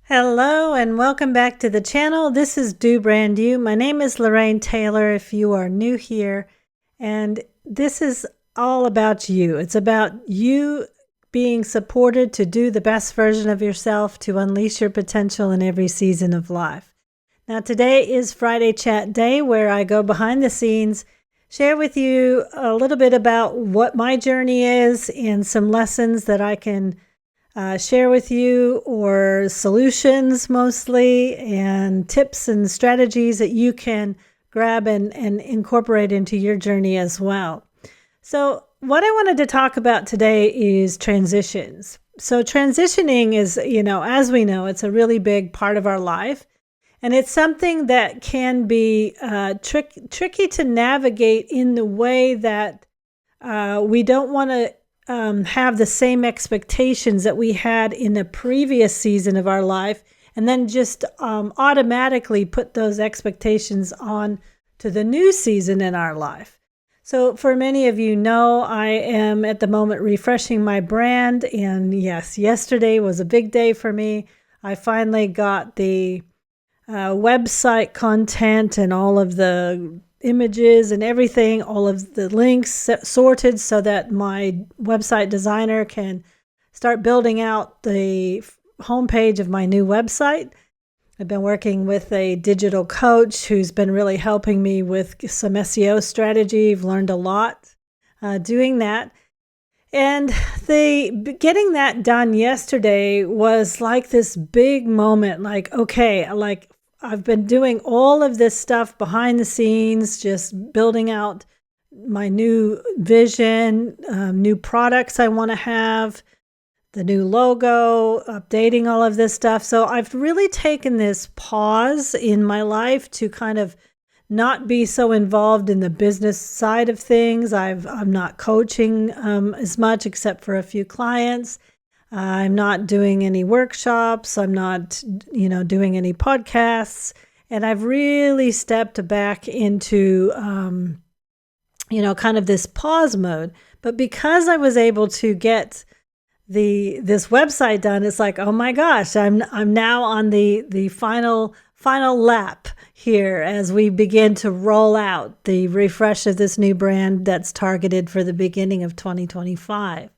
Hello and welcome back to the channel. This is Do Brand You. My name is Lorraine Taylor if you are new here, and this is all about you. It's about you being supported to do the best version of yourself to unleash your potential in every season of life. Now today is Friday Chat Day, where I go behind the scenes, share with you a little bit about what my journey is and some lessons that I can share with you, or solutions mostly, and tips and strategies that you can grab and incorporate into your journey as well. So what I wanted to talk about today is transitions. So transitioning is, as we know, it's a really big part of our life. And it's something that can be tricky to navigate in the way that we don't want to have the same expectations that we had in the previous season of our life, and then just automatically put those expectations on to the new season in our life. So for many of you know, I am at the moment refreshing my brand, and yes, yesterday was a big day for me. I finally got the website content and all of the images and everything, all of the links sorted so that my website designer can start building out the homepage of my new website. I've been working with a digital coach who's been really helping me with some SEO strategy. I've learned a lot doing that. And getting that done yesterday was like this big moment, like, okay, like I've been doing all of this stuff behind the scenes, just building out my new vision, new products I want to have, the new logo, updating all of this stuff. So I've really taken this pause in my life to kind of not be so involved in the business side of things. I'm not coaching as much, except for a few clients. I'm not doing any workshops. I'm not, doing any podcasts. And I've really stepped back into, kind of this pause mode. But because I was able to get this website done, it's like, oh my gosh, I'm now on the final lap here as we begin to roll out the refresh of this new brand that's targeted for the beginning of 2025.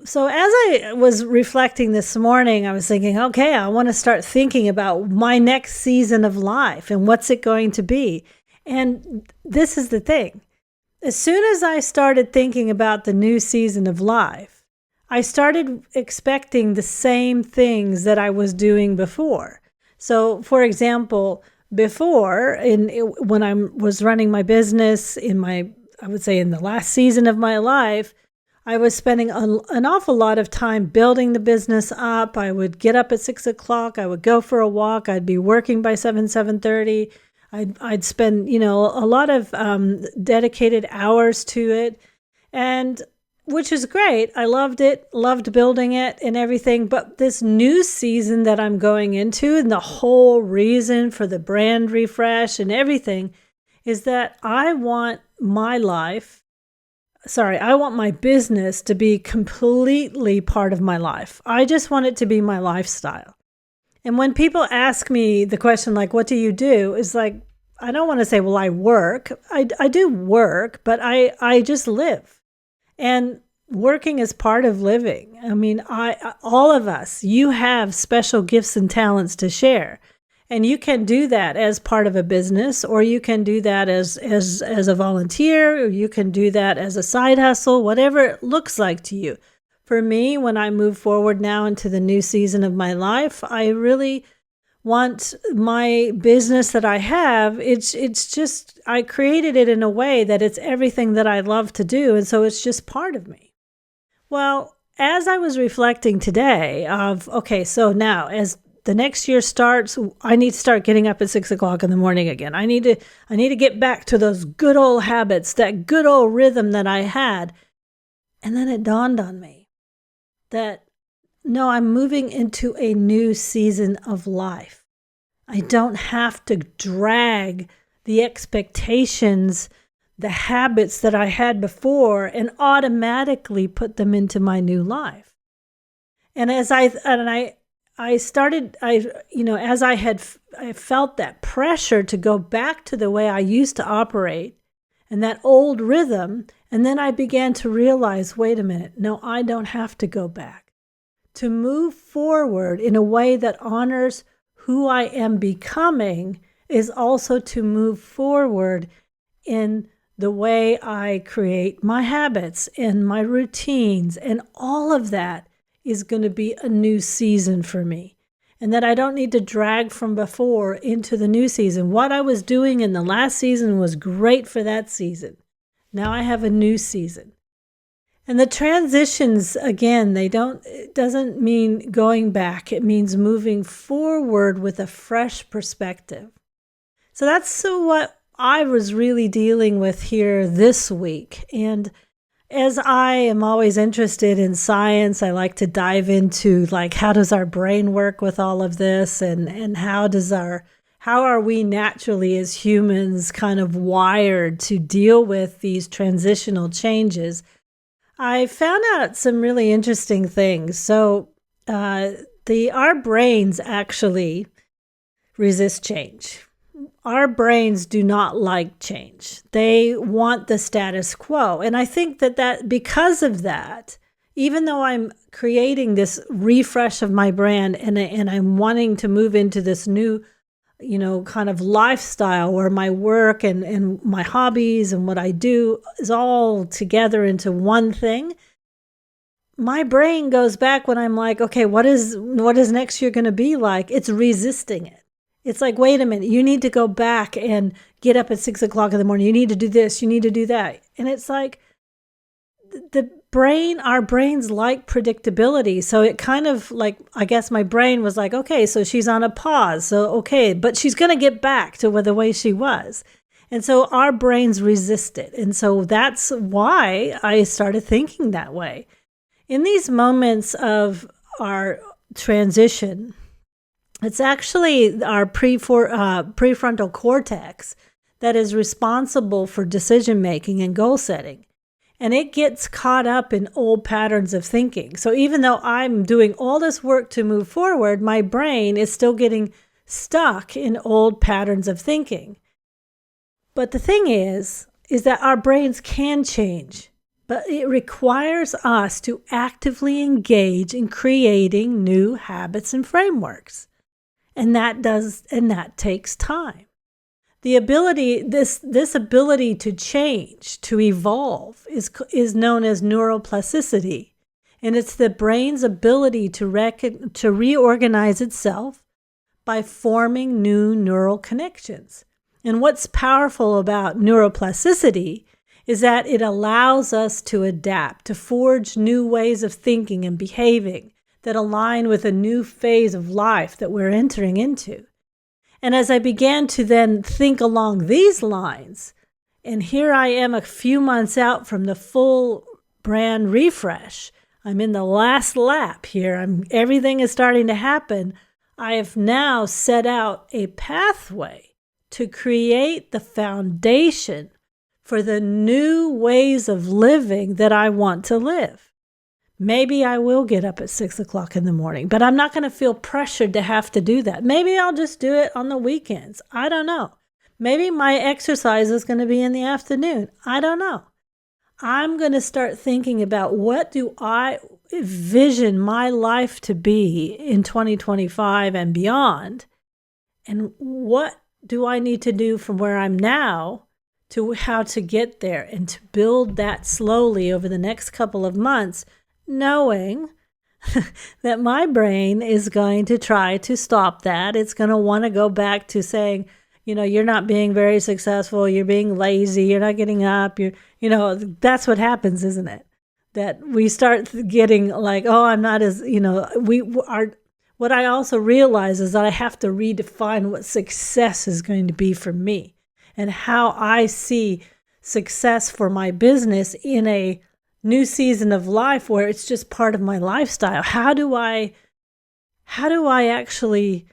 So as I was reflecting this morning, I was thinking, okay, I want to start thinking about my next season of life and what's it going to be. And this is the thing. As soon as I started thinking about the new season of life, I started expecting the same things that I was doing before. So, for example, before, when I was running my business in the last season of my life, I was spending an awful lot of time building the business up. I would get up at 6 o'clock. I would go for a walk. I'd be working by 7:30. I'd spend, a lot of dedicated hours to it, and which is great. I loved it, loved building it and everything. But this new season that I'm going into, and the whole reason for the brand refresh and everything, is that I want my business to be completely part of my life. I just want it to be my lifestyle. And when people ask me the question, like, what do you do? It's like, I don't want to say, well, I work. I do work, but I just live. And working is part of living. I mean, all of us, you have special gifts and talents to share. And you can do that as part of a business, or you can do that as a volunteer, or you can do that as a side hustle, whatever it looks like to you. For me, when I move forward now into the new season of my life, I really want my business that I have, it's just, I created it in a way that it's everything that I love to do. And so it's just part of me. Well, as I was reflecting today so now as the next year starts, I need to start getting up at 6 o'clock in the morning again. I need to get back to those good old habits, that good old rhythm that I had. And then it dawned on me that no, I'm moving into a new season of life. I don't have to drag the expectations, the habits that I had before, and automatically put them into my new life. And as I felt that pressure to go back to the way I used to operate and that old rhythm. And then I began to realize, wait a minute, no, I don't have to go back. To move forward in a way that honors who I am becoming is also to move forward in the way I create my habits and my routines, and all of that is going to be a new season for me. And that I don't need to drag from before into the new season. What I was doing in the last season was great for that season. Now I have a new season. And the transitions, again, it doesn't mean going back. It means moving forward with a fresh perspective. So that's what I was really dealing with here this week. And as I am always interested in science, I like to dive into how does our brain work with all of this, and how are we naturally as humans kind of wired to deal with these transitional changes. I found out some really interesting things. So our brains actually resist change. Our brains do not like change. They want the status quo. And I think that because of that, even though I'm creating this refresh of my brand and I'm wanting to move into this new, kind of lifestyle where my work and my hobbies and what I do is all together into one thing, my brain goes back when I'm like, okay, what is next year going to be like? It's resisting it. It's like, wait a minute, you need to go back and get up at 6 o'clock in the morning. You need to do this, you need to do that. And it's like our brains like predictability. So it kind of I guess my brain was like, okay, so she's on a pause. So, okay, but she's going to get back to the way she was. And so our brains resist it. And so that's why I started thinking that way. In these moments of our transition, it's actually our prefrontal cortex that is responsible for decision making and goal setting. And it gets caught up in old patterns of thinking. So even though I'm doing all this work to move forward, my brain is still getting stuck in old patterns of thinking. But the thing is that our brains can change, but it requires us to actively engage in creating new habits and frameworks. And that takes time. The ability, this ability to change, to evolve, is known as neuroplasticity. And it's the brain's ability to reorganize itself by forming new neural connections. And what's powerful about neuroplasticity is that it allows us to adapt, to forge new ways of thinking and behaving that align with a new phase of life that we're entering into. And as I began to then think along these lines, and here I am a few months out from the full brand refresh, I'm in the last lap here, everything is starting to happen. I have now set out a pathway to create the foundation for the new ways of living that I want to live. Maybe I will get up at 6 o'clock in the morning, but I'm not going to feel pressured to have to do that. Maybe I'll just do it on the weekends. I don't know. Maybe my exercise is going to be in the afternoon. I don't know. I'm going to start thinking about what do I envision my life to be in 2025 and beyond, and what do I need to do from where I'm now to how to get there, and to build that slowly over the next couple of months, knowing that my brain is going to try to stop that. It's going to want to go back to saying, you're not being very successful, you're being lazy, you're not getting up, that's what happens, isn't it? That we start getting like, oh, I'm not as, what I also realize is that I have to redefine what success is going to be for me and how I see success for my business in a new season of life where it's just part of my lifestyle. How do I actually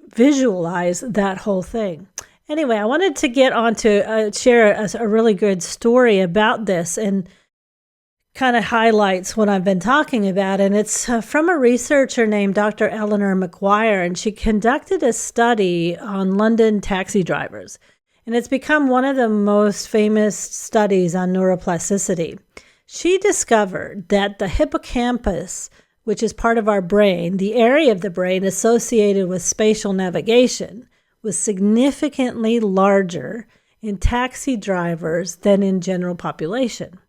visualize that whole thing? Anyway, I wanted to get on to share a really good story about this, and kind of highlights what I've been talking about, and it's from a researcher named Dr. Eleanor McGuire, and she conducted a study on London taxi drivers, and it's become one of the most famous studies on neuroplasticity. She discovered that the hippocampus, which is part of our brain, the area of the brain associated with spatial navigation, was significantly larger in taxi drivers than in general population.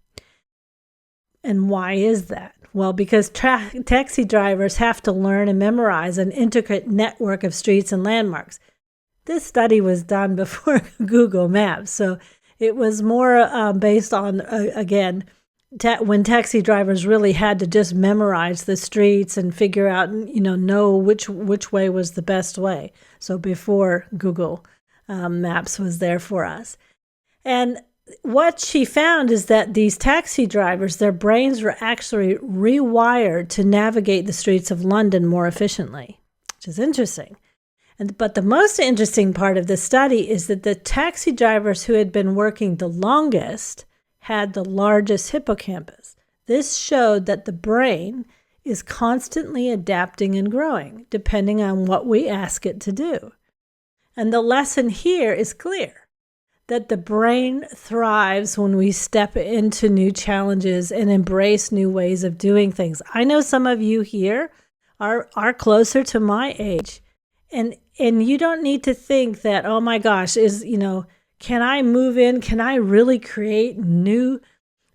And why is that? Well, because taxi drivers have to learn and memorize an intricate network of streets and landmarks. This study was done before Google Maps, so it was more based on, again, when taxi drivers really had to just memorize the streets and figure out, know which way was the best way. So before Google Maps was there for us. And what she found is that these taxi drivers, their brains were actually rewired to navigate the streets of London more efficiently, which is interesting. But the most interesting part of the study is that the taxi drivers who had been working the longest had the largest hippocampus. This showed that the brain is constantly adapting and growing, depending on what we ask it to do. And the lesson here is clear, that the brain thrives when we step into new challenges and embrace new ways of doing things. I know some of you here are closer to my age, and you don't need to think that, oh my gosh, can I move in? Can I really create new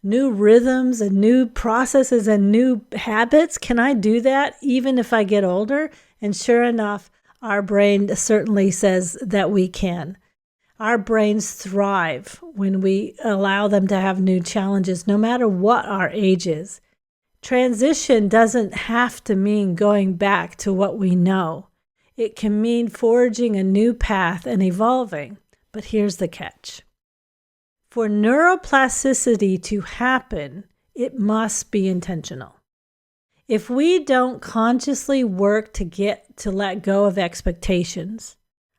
rhythms and new processes and new habits? Can I do that even if I get older? And sure enough, our brain certainly says that we can. Our brains thrive when we allow them to have new challenges, no matter what our age is. Transition doesn't have to mean going back to what we know. It can mean forging a new path and evolving. But here's the catch. For neuroplasticity to happen, it must be intentional. If we don't consciously work to let go of expectations,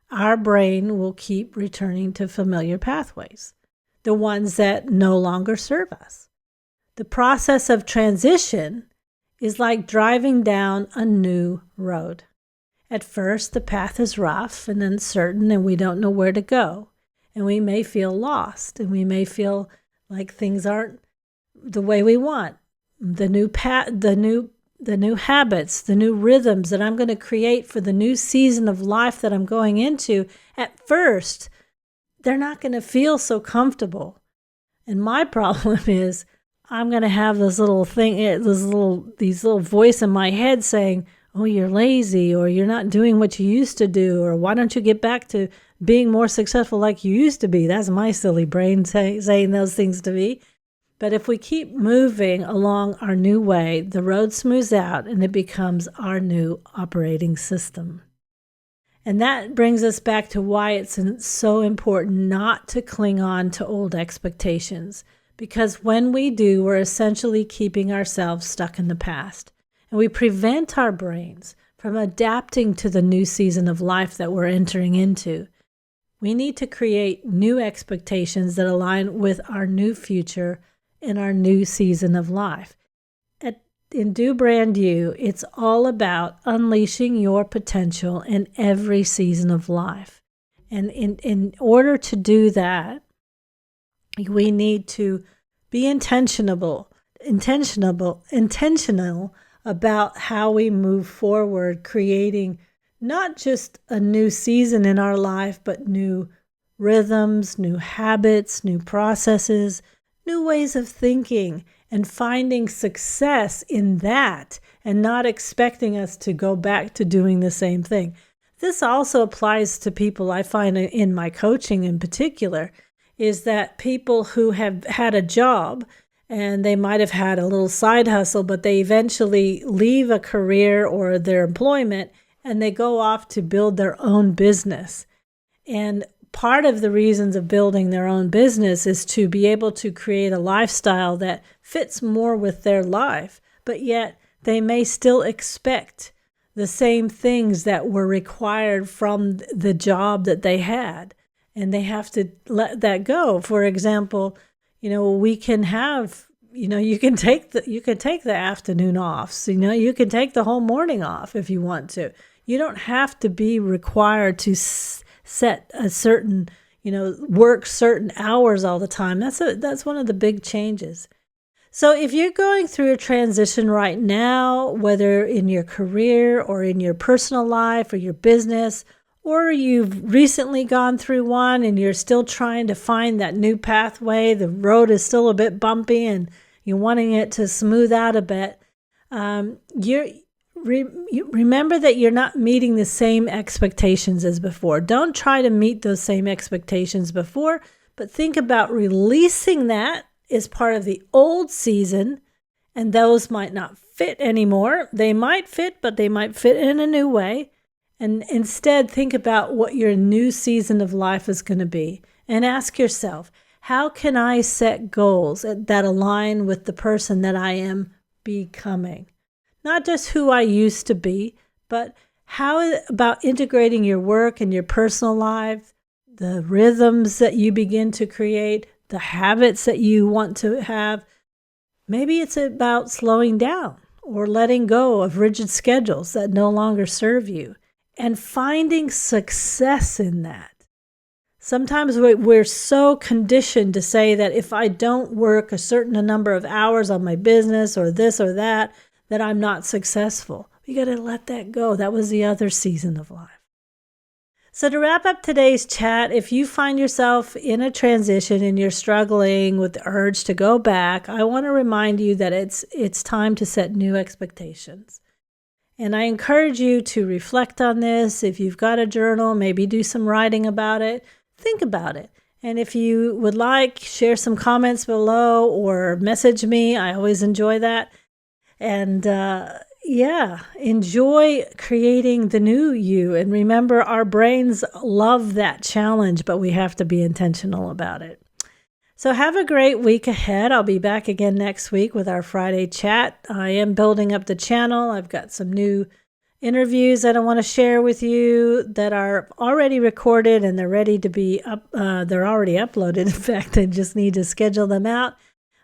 our brain will keep returning to familiar pathways, the ones that no longer serve us. The process of transition is like driving down a new road. At first, the path is rough and uncertain, and we don't know where to go. And we may feel lost, and we may feel like things aren't the way we want. The new habits, the new rhythms that I'm going to create for the new season of life that I'm going into, at first, they're not going to feel so comfortable. And my problem is I'm going to have this little voice in my head saying, oh, you're lazy, or you're not doing what you used to do, or why don't you get back to being more successful like you used to be? That's my silly brain saying those things to me. But if we keep moving along our new way, the road smooths out and it becomes our new operating system. And that brings us back to why it's so important not to cling on to old expectations. Because when we do, we're essentially keeping ourselves stuck in the past. And we prevent our brains from adapting to the new season of life that we're entering into. We need to create new expectations that align with our new future in our new season of life. In Do Brand You, it's all about unleashing your potential in every season of life. And in order to do that, we need to be intentional about how we move forward, creating not just a new season in our life, but new rhythms, new habits, new processes, new ways of thinking, and finding success in that and not expecting us to go back to doing the same thing. This also applies to people I find in my coaching in particular, is that people who have had a job and they might have had a little side hustle, but they eventually leave a career or their employment and they go off to build their own business. And part of the reasons of building their own business is to be able to create a lifestyle that fits more with their life, but yet they may still expect the same things that were required from the job that they had, and they have to let that go. For example, we can have, you can take the afternoon off. So, you can take the whole morning off if you want to. You don't have to be required to set a certain, work certain hours all the time. That's one of the big changes. So if you're going through a transition right now, whether in your career or in your personal life or your business, or you've recently gone through one and you're still trying to find that new pathway, the road is still a bit bumpy and you're wanting it to smooth out a bit, you remember that you're not meeting the same expectations as before. Don't try to meet those same expectations before, but think about releasing that as part of the old season, and those might not fit anymore. They might fit, but they might fit in a new way. And instead, think about what your new season of life is going to be. And ask yourself, how can I set goals that align with the person that I am becoming? Not just who I used to be, but how about integrating your work and your personal life, the rhythms that you begin to create, the habits that you want to have. Maybe it's about slowing down or letting go of rigid schedules that no longer serve you and finding success in that. Sometimes we're so conditioned to say that if I don't work a certain number of hours on my business or this or that I'm not successful. You got to let that go. That was the other season of life. So to wrap up today's chat, if you find yourself in a transition and you're struggling with the urge to go back, I want to remind you that it's time to set new expectations. And I encourage you to reflect on this. If you've got a journal, maybe do some writing about it. Think about it. And if you would like, share some comments below or message me. I always enjoy that. And enjoy creating the new you. And remember, our brains love that challenge, but we have to be intentional about it. So have a great week ahead. I'll be back again next week with our Friday chat. I am building up the channel. I've got some new interviews that I want to share with you that are already recorded and they're ready to be up. They're already uploaded. In fact, I just need to schedule them out.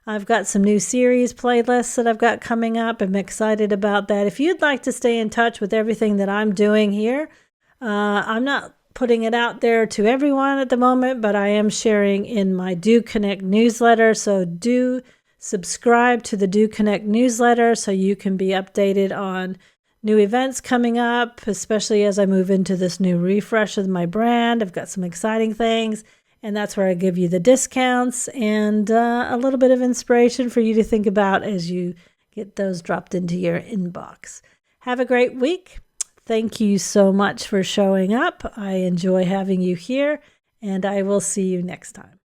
I've got some new series playlists that I've got coming up. I'm excited about that. If you'd like to stay in touch with everything that I'm doing here, I'm not putting it out there to everyone at the moment, but I am sharing in my Do Connect newsletter. So do subscribe to the Do Connect newsletter so you can be updated on new events coming up, especially as I move into this new refresh of my brand. I've got some exciting things. And that's where I give you the discounts and a little bit of inspiration for you to think about as you get those dropped into your inbox. Have a great week. Thank you so much for showing up. I enjoy having you here, and I will see you next time.